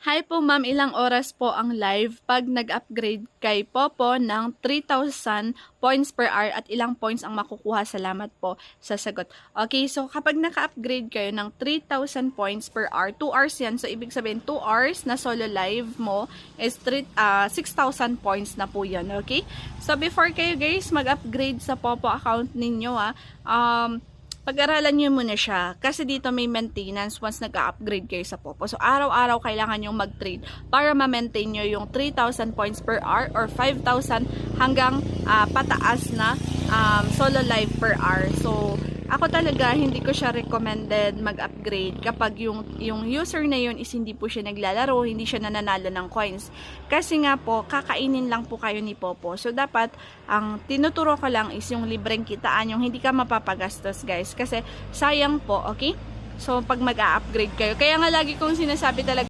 Hi po ma'am, ilang oras po ang live pag nag-upgrade kay Popo ng 3,000 points per hour at ilang points ang makukuha? Salamat po sa sagot. Okay, so kapag naka-upgrade kayo ng 3,000 points per hour, 2 hours yan. So ibig sabihin 2 hours na solo live mo is 6,000 points na po yan. Okay? So before kayo guys mag-upgrade sa Popo account ninyo pag-aralan nyo muna siya kasi dito may maintenance once nag-upgrade kayo sa Popo. So, araw-araw kailangan nyo mag-trade para ma-maintain nyo yung 3,000 points per hour or 5,000 hanggang pataas na solo live per hour. So, ako talaga hindi ko siya recommended mag-upgrade kapag yung user na yun is hindi po siya naglalaro, hindi siya nananalo ng coins. Kasi nga po, kakainin lang po kayo ni Popo. So, dapat, ang tinuturo ko lang is yung libreng kitaan, yung hindi ka mapapagastos guys. Kasi sayang po, okay? So, pag mag-upgrade kayo. Kaya nga lagi kong sinasabi talaga,